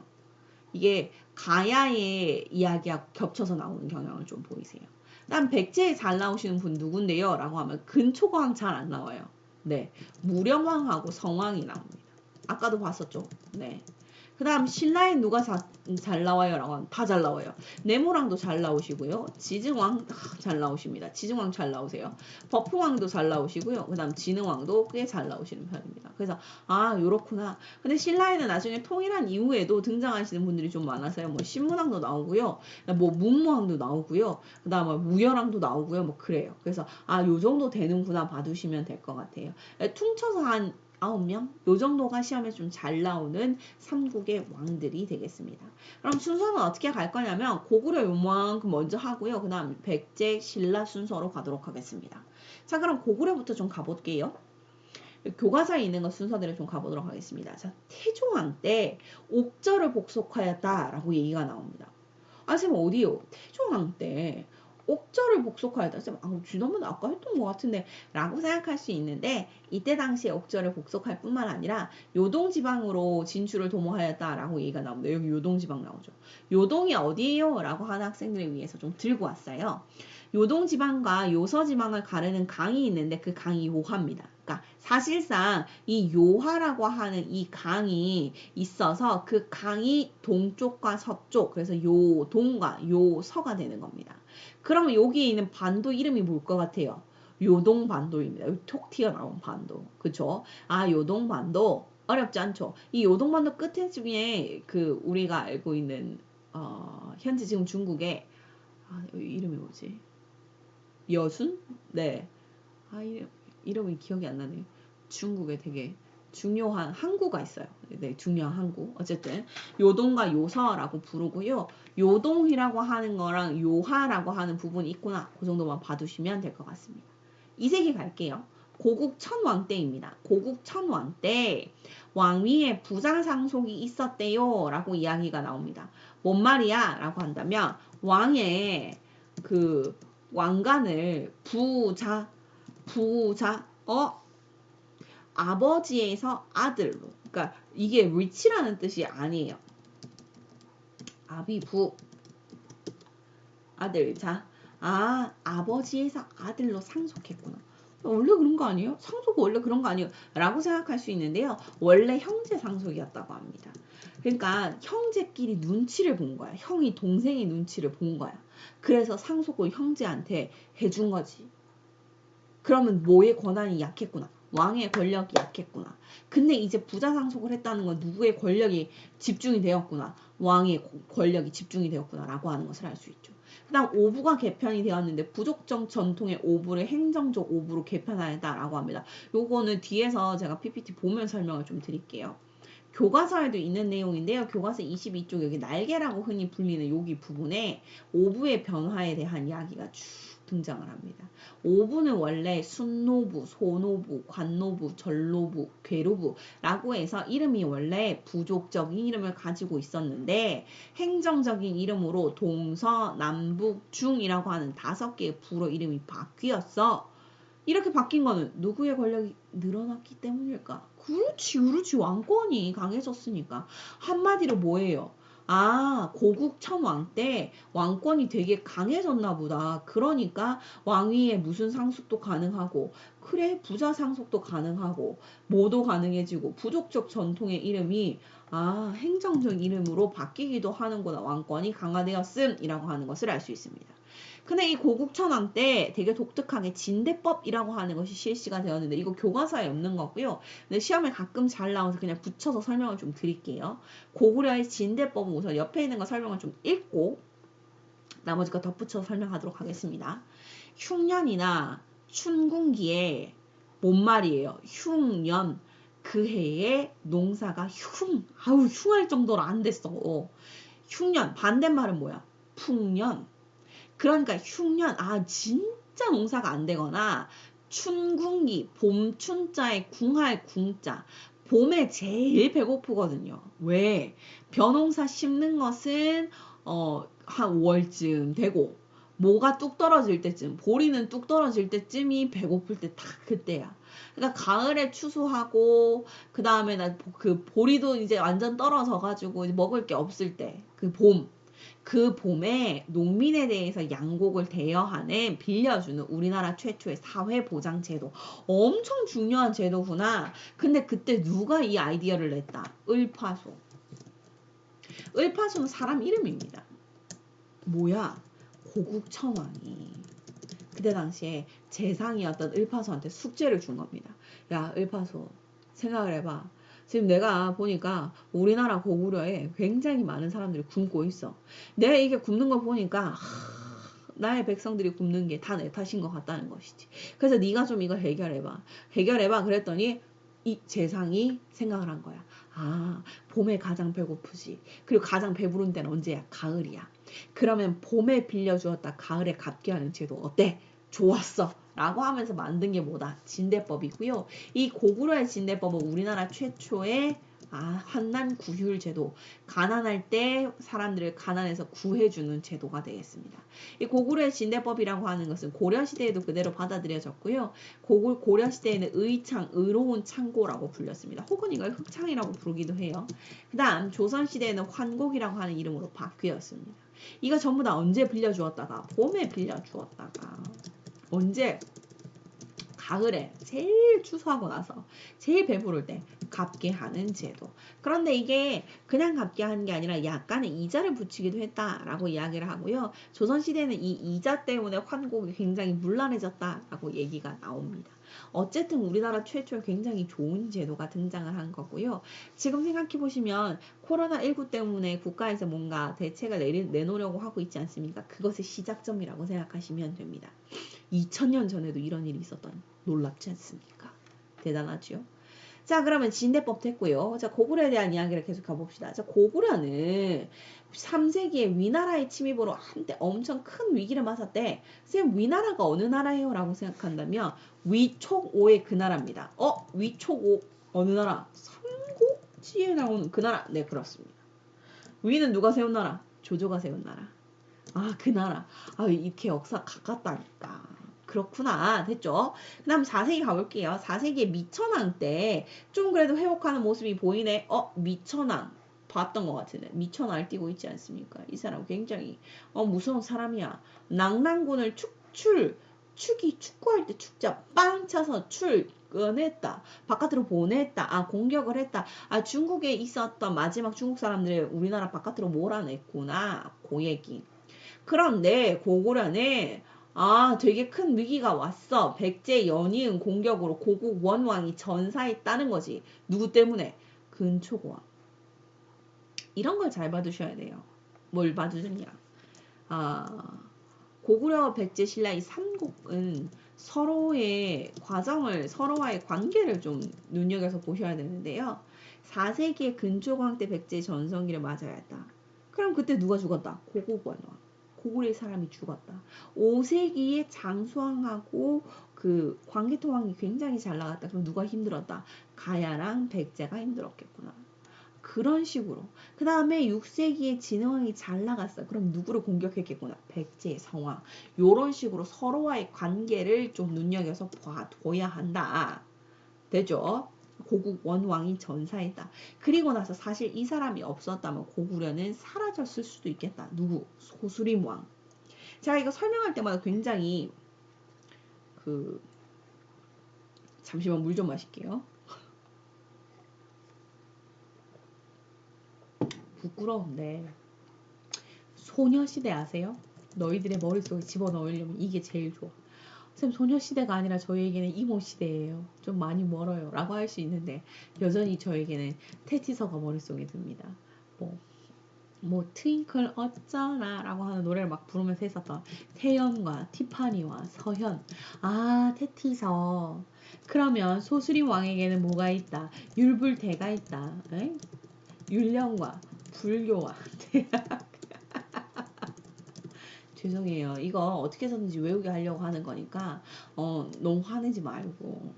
A: 이게 가야의 이야기하고 겹쳐서 나오는 경향을 좀 보이세요. 그다음 백제에 잘 나오시는 분 누군데요? 라고 하면 근초거왕 잘 안 나와요. 네, 무령왕하고 성왕이 나옵니다. 아까도 봤었죠. 네. 그 다음 신라에 누가 잘 나와요? 라고 하면 다 잘 나와요. 네모랑도 잘 나오시고요. 지증왕 잘 나오십니다. 지증왕 잘 나오세요. 버풍왕도 잘 나오시고요. 그 다음 진흥왕도 꽤 잘 나오시는 편입니다. 그래서 요렇구나. 근데 신라에는 나중에 통일한 이후에도 등장하시는 분들이 좀 많아서요. 뭐 신문왕도 나오고요. 뭐 문무왕도 나오고요. 그 다음 무열왕도 나오고요. 뭐 그래요. 그래서 요 정도 되는구나 봐두시면 될 것 같아요. 퉁쳐서 한 9명? 요 정도가 시험에 좀 잘 나오는 삼국의 왕들이 되겠습니다. 그럼 순서는 어떻게 갈 거냐면 고구려 요만큼 먼저 하고요. 그 다음 백제, 신라 순서로 가도록 하겠습니다. 자, 그럼 고구려부터 좀 가볼게요. 교과서에 있는 것 순서대로 좀 가보도록 하겠습니다. 자, 태종왕 때 옥저를 복속하였다라고 얘기가 나옵니다. 선생님 어디요? 태종왕 때 옥저를 복속하였다. 선생님 지난번에 아까 했던 것 같은데 라고 생각할 수 있는데 이때 당시에 옥저를 복속할 뿐만 아니라 요동지방으로 진출을 도모하였다라고 얘기가 나옵니다. 여기 요동지방 나오죠. 요동이 어디예요? 라고 하는 학생들을 위해서 좀 들고 왔어요. 요동지방과 요서지방을 가르는 강이 있는데 그 강이 요하입니다. 그러니까 사실상 이 요하라고 하는 이 강이 있어서 그 강이 동쪽과 서쪽, 그래서 요동과 요서가 되는 겁니다. 그러면 여기에 있는 반도 이름이 뭘 것 같아요? 요동반도입니다. 여기 톡 튀어나온 반도. 그쵸? 요동반도. 어렵지 않죠? 이 요동반도 끝에 그 우리가 알고 있는 현재 지금 중국에 이름이 뭐지? 여순? 네. 이름이 기억이 안 나네요. 중국에 되게 중요한 항구가 있어요. 네, 중요한 항구. 어쨌든 요동과 요서라고 부르고요. 요동이라고 하는 거랑 요하라고 하는 부분이 있구나. 그 정도만 봐두시면 될 것 같습니다. 이세기 갈게요. 고국천왕 때입니다. 고국천왕 때 왕위에 부자상속이 있었대요. 라고 이야기가 나옵니다. 뭔 말이야? 라고 한다면 왕의 그 왕관을 아버지에서 아들로. 그러니까 이게 rich라는 뜻이 아니에요. 아비부 아들. 자, 아버지에서 아들로 상속했구나. 원래 그런 거 아니에요? 상속은 원래 그런 거 아니에요? 라고 생각할 수 있는데요. 원래 형제 상속이었다고 합니다. 그러니까 형제끼리 눈치를 본 거야. 형이 동생의 눈치를 본 거야. 그래서 상속을 형제한테 해준 거지. 그러면 뭐의 권한이 약했구나. 왕의 권력이 약했구나. 근데 이제 부자 상속을 했다는 건 누구의 권력이 집중이 되었구나. 왕의 권력이 집중이 되었구나 라고 하는 것을 알 수 있죠. 그 다음 오부가 개편이 되었는데 부족적 전통의 오부를 행정적 오부로 개편하였다라고 합니다. 요거는 뒤에서 제가 PPT 보면 설명을 좀 드릴게요. 교과서에도 있는 내용인데요. 교과서 22쪽 여기 날개라고 흔히 불리는 여기 부분에 오부의 변화에 대한 이야기가 쭉 등장을 합니다. 오부는 원래 순노부, 소노부, 관노부, 전노부, 괴로부라고 해서 이름이 원래 부족적인 이름을 가지고 있었는데 행정적인 이름으로 동서, 남북, 중이라고 하는 5개의 부로 이름이 바뀌었어. 이렇게 바뀐 거는 누구의 권력이 늘어났기 때문일까? 그렇지. 왕권이 강해졌으니까. 한마디로 뭐예요? 고국천왕 때 왕권이 되게 강해졌나 보다. 그러니까 왕위에 무슨 상속도 가능하고, 그래, 부자 상속도 가능하고, 뭐도 가능해지고, 부족적 전통의 이름이 행정적 이름으로 바뀌기도 하는구나. 왕권이 강화되었음이라고 하는 것을 알 수 있습니다. 근데 이 고국천왕 때 되게 독특하게 진대법이라고 하는 것이 실시가 되었는데 이거 교과서에 없는 거고요. 근데 시험에 가끔 잘 나와서 그냥 붙여서 설명을 좀 드릴게요. 고구려의 진대법은 우선 옆에 있는 거 설명을 좀 읽고 나머지 거 덧붙여서 설명하도록 하겠습니다. 흉년이나 춘궁기에 뭔 말이에요? 흉년 그 해에 농사가 흉할 정도로 안 됐어. 흉년 반대말은 뭐야? 풍년. 그러니까 흉년 진짜 농사가 안 되거나 춘궁기 봄춘자에 궁할 궁자 봄에 제일 배고프거든요. 왜? 벼농사 심는 것은 한 5월쯤 되고 모가 뚝 떨어질 때쯤 보리는 뚝 떨어질 때쯤이 배고플 때 딱 그때야. 그러니까 가을에 추수하고 그 다음에 그 보리도 이제 완전 떨어져 가지고 먹을 게 없을 때 그 봄. 그 봄에 농민에 대해서 양곡을 대여하는 빌려주는 우리나라 최초의 사회보장제도. 엄청 중요한 제도구나. 근데 그때 누가 이 아이디어를 냈다? 을파소. 을파소는 사람 이름입니다. 뭐야? 고국천왕이 그때 당시에 재상이었던 을파소한테 숙제를 준 겁니다. 야, 을파소 생각을 해봐. 지금 내가 보니까 우리나라 고구려에 굉장히 많은 사람들이 굶고 있어. 내가 이게 굶는 걸 보니까 나의 백성들이 굶는 게 다 내 탓인 것 같다는 것이지. 그래서 네가 좀 이거 해결해봐. 해결해봐. 그랬더니 이 재상이 생각을 한 거야. 아, 봄에 가장 배고프지. 그리고 가장 배부른 때는 언제야? 가을이야. 그러면 봄에 빌려주었다 가을에 갚게 하는 제도 어때? 좋았어. 라고 하면서 만든 게 뭐다? 진대법이고요. 이 고구려의 진대법은 우리나라 최초의 환난 구휼 제도. 가난할 때 사람들을 가난해서 구해주는 제도가 되겠습니다. 이 고구려의 진대법이라고 하는 것은 고려시대에도 그대로 받아들여졌고요. 고려시대에는 의창, 의로운 창고라고 불렸습니다. 혹은 이걸 흑창이라고 부르기도 해요. 그 다음 조선시대에는 환곡이라고 하는 이름으로 바뀌었습니다. 이거 전부 다 언제 빌려주었다가? 봄에 빌려주었다가. 언제? 가을에 제일 추수하고 나서 제일 배부를 때 갚게 하는 제도. 그런데 이게 그냥 갚게 하는 게 아니라 약간의 이자를 붙이기도 했다라고 이야기를 하고요. 조선시대는 이 이자 때문에 환곡이 굉장히 문란해졌다라고 얘기가 나옵니다. 어쨌든 우리나라 최초의 굉장히 좋은 제도가 등장을 한 거고요. 지금 생각해 보시면 코로나19 때문에 국가에서 뭔가 대책을 내놓으려고 하고 있지 않습니까? 그것의 시작점이라고 생각하시면 됩니다. 2000년 전에도 이런 일이 있었던 놀랍지 않습니까? 대단하죠? 자, 그러면 진대법 됐고요. 자, 고구려에 대한 이야기를 계속 가봅시다. 자, 고구려는 3세기에 위나라의 침입으로 한때 엄청 큰 위기를 맞았대. 선생님, 위나라가 어느 나라예요? 라고 생각한다면 위촉오의 그 나라입니다. 위촉오 어느 나라? 삼국지에 나오는 그 나라. 네, 그렇습니다. 위는 누가 세운 나라? 조조가 세운 나라. 그 나라. 이렇게 역사 가깝다니까. 그렇구나. 됐죠? 그 다음 4세기 가볼게요. 4세기에 미천왕 때 좀 그래도 회복하는 모습이 보이네. 미천왕. 봤던 것 같은데. 미천왕을 띄고 있지 않습니까? 이 사람 굉장히 무서운 사람이야. 낭랑군을 축이 축구할 때 축자 빵 쳐서 출근했다. 바깥으로 보냈다. 공격을 했다. 중국에 있었던 마지막 중국 사람들을 우리나라 바깥으로 몰아냈구나. 그 얘기. 그런데 고구려는 되게 큰 위기가 왔어. 백제 연이은 공격으로 고국 원왕이 전사했다는 거지. 누구 때문에? 근초고왕. 이런 걸 잘 봐두셔야 돼요. 뭘 봐두느냐. 고구려, 백제, 신라 이 삼국은 서로의 과정을, 서로와의 관계를 좀 눈여겨서 보셔야 되는데요. 4세기의 근초고왕 때 백제 전성기를 맞아야 했다. 그럼 그때 누가 죽었다? 고국원왕. 고구려의 사람이 죽었다. 5세기에 장수왕하고 그 광개토왕이 굉장히 잘 나갔다. 그럼 누가 힘들었다? 가야랑 백제가 힘들었겠구나. 그런 식으로. 그 다음에 6세기에 진흥왕이 잘 나갔어. 그럼 누구를 공격했겠구나? 백제, 성왕. 요런 식으로 서로와의 관계를 좀 눈여겨서 봐둬야 한다. 되죠? 고국 원왕이 전사했다. 그리고 나서 사실 이 사람이 없었다면 고구려는 사라졌을 수도 있겠다. 누구? 소수림왕. 제가 이거 설명할 때마다 굉장히 잠시만 물 좀 마실게요. 부끄러운데 소녀시대 아세요? 너희들의 머릿속에 집어넣으려면 이게 제일 좋아. 쌤, 소녀시대가 아니라 저희에게는 이모시대예요. 좀 많이 멀어요. 라고 할 수 있는데 여전히 저에게는 테티서가 머릿속에 듭니다. 트윙클 어쩌나 라고 하는 노래를 막 부르면서 했었던 태연과 티파니와 서현. 테티서. 그러면 소수림 왕에게는 뭐가 있다? 율불대가 있다. 율령과 불교와 대학. 죄송해요. 이거 어떻게 해서든지 외우게 하려고 하는 거니까 너무 화내지 말고.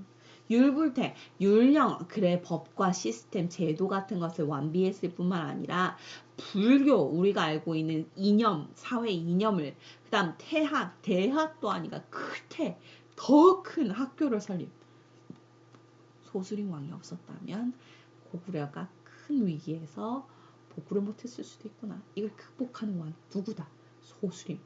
A: 율불태, 율령, 그래 법과 시스템, 제도 같은 것을 완비했을 뿐만 아니라 불교, 우리가 알고 있는 이념, 사회 이념을 그 다음 태학, 대학도 아니라 클태, 더 큰 학교를 설립. 소수림 왕이 없었다면 고구려가 큰 위기에서 복구를 못했을 수도 있구나. 이걸 극복하는 왕이 누구다? 소수림왕.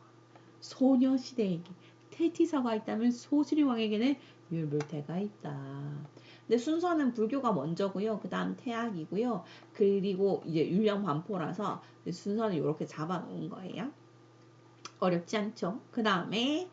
A: 소녀시대에게 태티사가 있다면 소수림왕에게는 율불태가 있다. 근데 순서는 불교가 먼저고요. 그 다음 태학이고요. 그리고 이제 율령반포라서 순서는 이렇게 잡아놓은 거예요. 어렵지 않죠? 그 다음에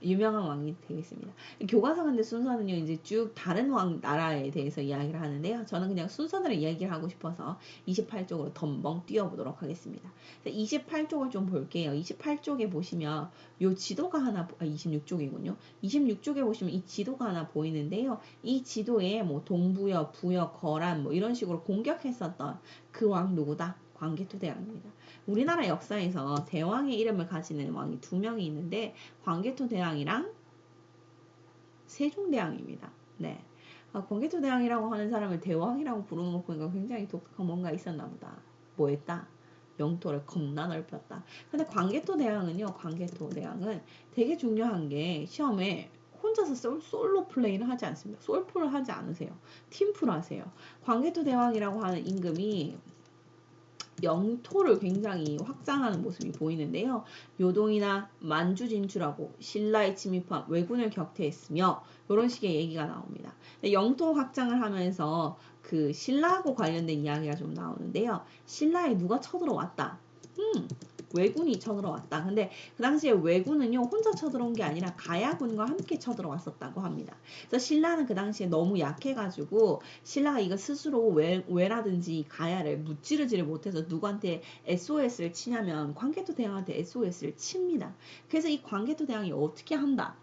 A: 유명한 왕이 되겠습니다. 교과서 근데 순서는요, 이제 쭉 다른 왕 나라에 대해서 이야기를 하는데요. 저는 그냥 순서대로 이야기를 하고 싶어서 28쪽으로 덤벙 뛰어보도록 하겠습니다. 28쪽을 좀 볼게요. 28쪽에 보시면 요 지도가 하나, 26쪽이군요. 26쪽에 보시면 이 지도가 하나 보이는데요. 이 지도에 뭐 동부여, 부여, 거란 뭐 이런 식으로 공격했었던 그 왕 누구다? 광개토대왕입니다. 우리나라 역사에서 대왕의 이름을 가지는 왕이 2명이 있는데 광개토대왕이랑 세종대왕입니다. 네. 광개토대왕이라고 하는 사람을 대왕이라고 부르는 거 보니까 굉장히 독특한 뭔가 있었나 보다. 뭐 했다? 영토를 겁나 넓혔다. 근데 광개토대왕은요, 광개토대왕은 되게 중요한 게 시험에 혼자서 솔로 플레이를 하지 않습니다. 솔플을 하지 않으세요. 팀플 하세요. 광개토대왕이라고 하는 임금이 영토를 굉장히 확장하는 모습이 보이는데요. 요동이나 만주 진출하고 신라에 침입한 왜군을 격퇴했으며 이런 식의 얘기가 나옵니다. 영토 확장을 하면서 그 신라하고 관련된 이야기가 좀 나오는데요. 신라에 누가 쳐들어왔다. 왜군이 쳐들어왔다. 근데 그 당시에 왜군은요, 혼자 쳐들어온 게 아니라 가야군과 함께 쳐들어왔었다고 합니다. 그래서 신라는 그 당시에 너무 약해가지고 신라가 이거 스스로 왜라든지 가야를 무찌르지를 못해서 누구한테 SOS를 치냐면 광개토대왕한테 SOS를 칩니다. 그래서 이 광개토대왕이 어떻게 한다?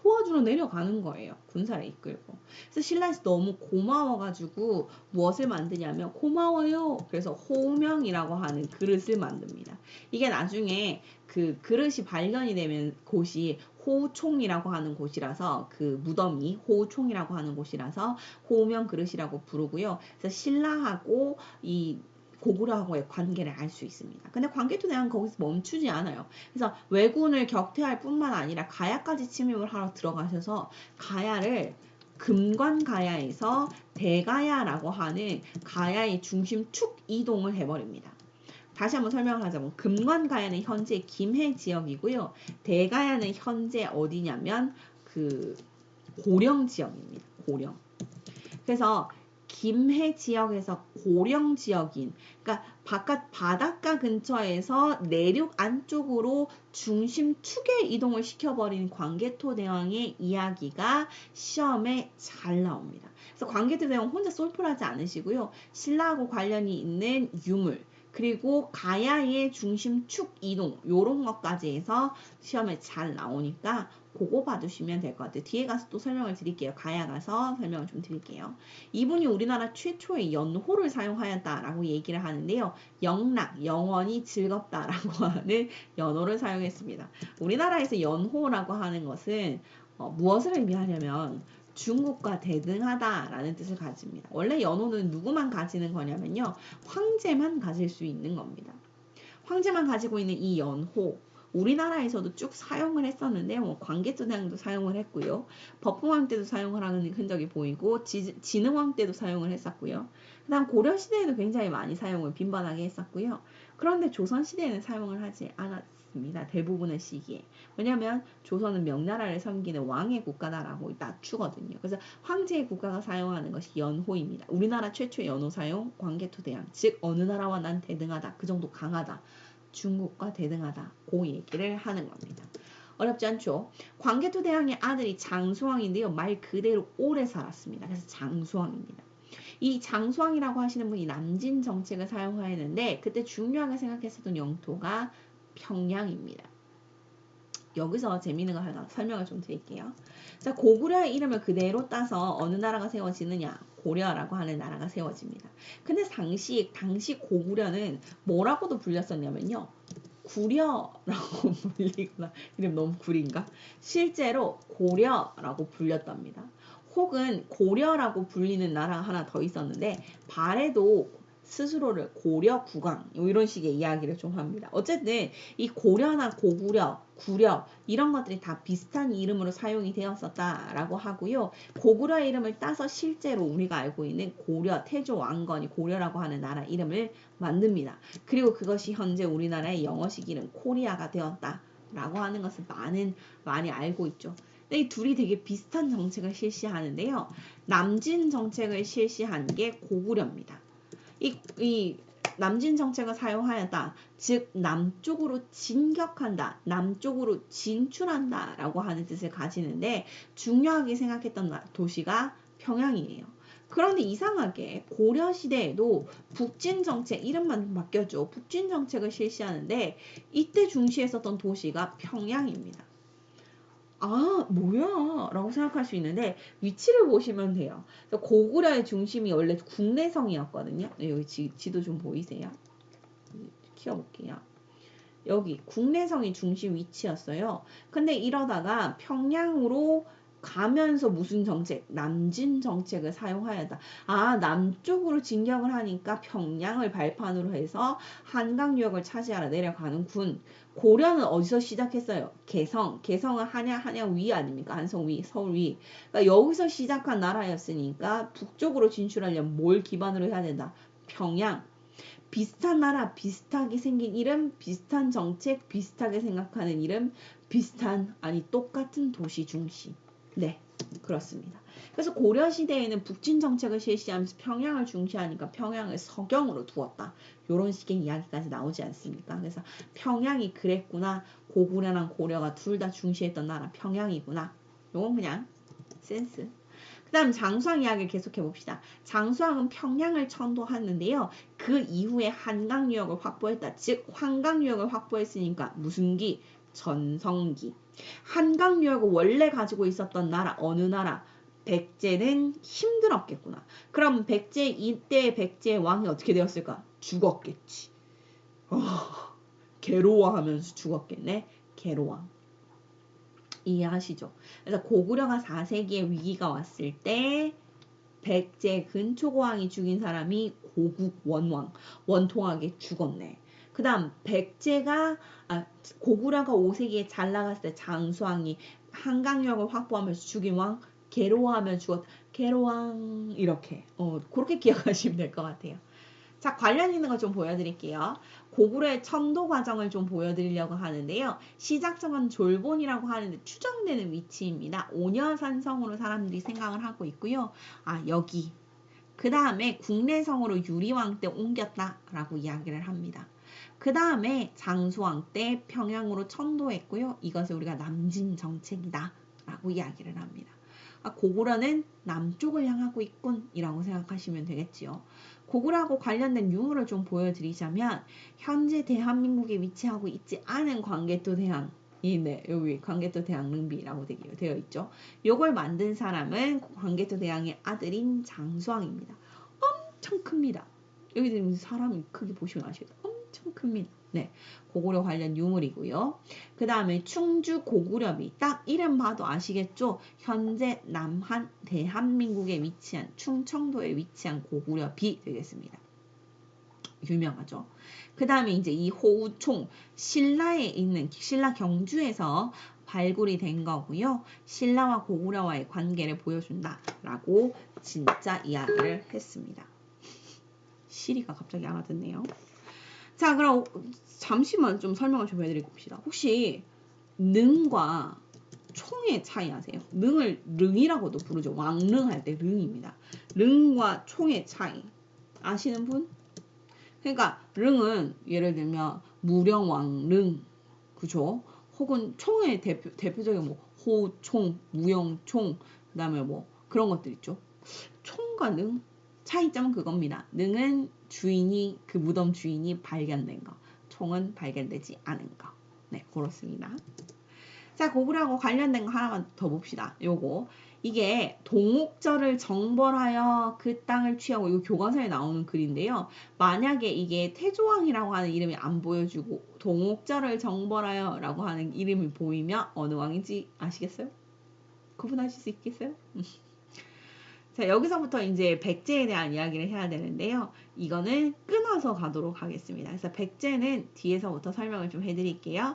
A: 도와주러 내려가는 거예요. 군사를 이끌고. 그래서 신라에서 너무 고마워가지고 무엇을 만드냐면 고마워요. 그래서 호명이라고 하는 그릇을 만듭니다. 이게 나중에 그 그릇이 발견이 되면 곳이 호우총이라고 하는 곳이라서 그 무덤이 호우총이라고 하는 곳이라서 호명 그릇이라고 부르고요. 그래서 신라하고 이 고구려하고의 관계를 알 수 있습니다. 근데 광개토대왕은 거기서 멈추지 않아요. 그래서 왜군을 격퇴할 뿐만 아니라 가야까지 침입을 하러 들어가셔서 가야를 금관가야에서 대가야라고 하는 가야의 중심 축 이동을 해버립니다. 다시 한번 설명을 하자면 금관가야는 현재 김해 지역이고요. 대가야는 현재 어디냐면 그 고령 지역입니다. 고령. 그래서 김해 지역에서 고령 지역인, 그러니까 바깥 바닷가 근처에서 내륙 안쪽으로 중심 축에 이동을 시켜버린 광개토대왕의 이야기가 시험에 잘 나옵니다. 그래서 광개토대왕 혼자 솔플하지 않으시고요. 신라하고 관련이 있는 유물, 그리고 가야의 중심 축 이동 요런 것까지 해서 시험에 잘 나오니까 그거 봐두시면 될 것 같아요. 뒤에 가서 또 설명을 드릴게요. 가야 가서 설명을 좀 드릴게요. 이분이 우리나라 최초의 연호를 사용하였다라고 얘기를 하는데요. 영락, 영원히 즐겁다라고 하는 연호를 사용했습니다. 우리나라에서 연호라고 하는 것은 무엇을 의미하냐면 중국과 대등하다라는 뜻을 가집니다. 원래 연호는 누구만 가지는 거냐면요. 황제만 가질 수 있는 겁니다. 황제만 가지고 있는 이 연호, 우리나라에서도 쭉 사용을 했었는데 뭐 광개토대왕도 사용을 했고요. 법흥왕 때도 사용을 하는 흔적이 보이고 진흥왕 때도 사용을 했었고요. 그 다음 고려시대에도 굉장히 많이 사용을 빈번하게 했었고요. 그런데 조선시대에는 사용을 하지 않았습니다. 대부분의 시기에. 왜냐하면 조선은 명나라를 섬기는 왕의 국가다라고 낮추거든요. 그래서 황제의 국가가 사용하는 것이 연호입니다. 우리나라 최초의 연호 사용 광개토대왕. 즉 어느 나라와 난 대등하다. 그 정도 강하다. 중국과 대등하다. 그 얘기를 하는 겁니다. 어렵지 않죠? 광개토대왕의 아들이 장수왕인데요. 말 그대로 오래 살았습니다. 그래서 장수왕입니다. 이 장수왕이라고 하시는 분이 남진 정책을 사용하였는데 그때 중요하게 생각했었던 영토가 평양입니다. 여기서 재미있는 거 하나 설명을 좀 드릴게요. 자, 고구려의 이름을 그대로 따서 어느 나라가 세워지느냐? 고려라고 하는 나라가 세워집니다. 근데 당시 고구려는 뭐라고도 불렸었냐면요. 구려라고 불리거나, 이름 너무 구린가? 실제로 고려라고 불렸답니다. 혹은 고려라고 불리는 나라가 하나 더 있었는데 발해도 스스로를 고려 국왕 이런 식의 이야기를 좀 합니다. 어쨌든 이 고려나 고구려, 구려 이런 것들이 다 비슷한 이름으로 사용이 되었었다라고 하고요. 고구려의 이름을 따서 실제로 우리가 알고 있는 고려, 태조 왕건이 고려라고 하는 나라 이름을 만듭니다. 그리고 그것이 현재 우리나라의 영어식 이름 코리아가 되었다라고 하는 것을 많이 알고 있죠. 근데 이 둘이 되게 비슷한 정책을 실시하는데요. 남진 정책을 실시한 게 고구려입니다. 이 남진 정책을 사용하였다. 즉 남쪽으로 진격한다. 남쪽으로 진출한다. 라고 하는 뜻을 가지는데 중요하게 생각했던 도시가 평양이에요. 그런데 이상하게 고려시대에도 북진정책, 이름만 바뀌었죠. 북진정책을 실시하는데 이때 중시했었던 도시가 평양입니다. 아, 뭐야? 라고 생각할 수 있는데 위치를 보시면 돼요. 고구려의 중심이 원래 국내성이었거든요. 여기 지도 좀 보이세요? 키워볼게요. 여기 국내성이 중심 위치였어요. 근데 이러다가 평양으로 가면서 무슨 정책? 남진 정책을 사용하였다. 아, 남쪽으로 진격을 하니까 평양을 발판으로 해서 한강유역을 차지하러 내려가는군. 고려는 어디서 시작했어요? 개성. 개성은 한양 위 아닙니까? 한성 위, 서울 위. 그러니까 여기서 시작한 나라였으니까 북쪽으로 진출하려면 뭘 기반으로 해야 된다? 평양. 비슷한 나라, 비슷하게 생긴 이름, 비슷한 정책, 비슷하게 생각하는 이름, 똑같은 도시 중심. 네, 그렇습니다. 그래서 고려시대에는 북진 정책을 실시하면서 평양을 중시하니까 평양을 서경으로 두었다. 이런 식의 이야기까지 나오지 않습니까? 그래서 평양이 그랬구나. 고구려랑 고려가 둘 다 중시했던 나라 평양이구나. 요건 그냥 센스. 그 다음 장수왕 이야기를 계속해 봅시다. 장수왕은 평양을 천도하는데요. 그 이후에 한강유역을 확보했다. 즉 한강유역을 확보했으니까 무슨 기? 전성기. 한강유역을 원래 가지고 있었던 나라 어느 나라? 백제는 힘들었겠구나. 그럼 이때 백제 왕이 어떻게 되었을까? 죽었겠지. 괴로워하면서 죽었겠네. 괴로왕. 이해하시죠? 그래서 고구려가 4세기에 위기가 왔을 때 백제 근초고왕이 죽인 사람이 고국 원왕, 원통하게 죽었네. 그 다음 고구려가 5세기에 잘 나갔을 때 장수왕이 한강역을 확보하면서 죽인 왕, 괴로워하면 죽었다. 괴로왕 이렇게 그렇게 기억하시면 될 것 같아요. 자, 관련 있는 거 좀 보여드릴게요. 고구려의 천도 과정을 좀 보여드리려고 하는데요. 시작점은 졸본이라고 하는데 추정되는 위치입니다. 오녀산성으로 사람들이 생각을 하고 있고요. 아, 여기. 그 다음에 국내성으로 유리왕 때 옮겼다라고 이야기를 합니다. 그 다음에 장수왕 때 평양으로 천도했고요. 이것을 우리가 남진 정책이다 라고 이야기를 합니다. 고구려는 남쪽을 향하고 있군 이라고 생각하시면 되겠지요. 고구려하고 관련된 유물을 좀 보여드리자면 현재 대한민국에 위치하고 있지 않은 광개토대왕 네, 여기 광개토대왕 능비라고 되어 있죠. 요걸 만든 사람은 광개토대왕의 아들인 장수왕입니다. 엄청 큽니다. 여기 사람이 크게 보시면 아시겠죠? 엄청 큽니다. 네, 고구려 관련 유물이고요. 그 다음에 충주 고구려비, 딱 이름 봐도 아시겠죠? 현재 남한 대한민국에 위치한 충청도에 위치한 고구려비 되겠습니다. 유명하죠. 그 다음에 이제 이 호우총 신라에 있는 신라 경주에서 발굴이 된 거고요. 신라와 고구려와의 관계를 보여준다라고 진짜 이야기를 했습니다. 시리가 갑자기 알아듣네요. 자, 그럼 잠시만 좀 설명을 좀 해드리고 봅시다. 혹시 능과 총의 차이 아세요? 능을 릉이라고도 부르죠. 왕릉 할 때 릉입니다. 릉과 총의 차이 아시는 분? 그러니까 릉은 예를 들면 무령왕릉 그죠? 혹은 총의 대표적인 뭐 호총, 무용총 그다음에 뭐 그런 것들 있죠. 총과 능 차이점은 그겁니다. 능은 주인이 그 무덤 주인이 발견된 거. 총은 발견되지 않은 거. 네, 그렇습니다. 자, 고구려하고 관련된 거 하나만 더 봅시다. 요거. 이게 동옥절을 정벌하여 그 땅을 취하고 이거 교과서에 나오는 글인데요. 만약에 이게 태조왕이라고 하는 이름이 안 보여주고 동옥절을 정벌하여 라고 하는 이름이 보이면 어느 왕인지 아시겠어요? 구분하실 수 있겠어요? 자, 여기서부터 이제 백제에 대한 이야기를 해야 되는데요. 이거는 끊어서 가도록 하겠습니다. 그래서 백제는 뒤에서부터 설명을 좀 해드릴게요.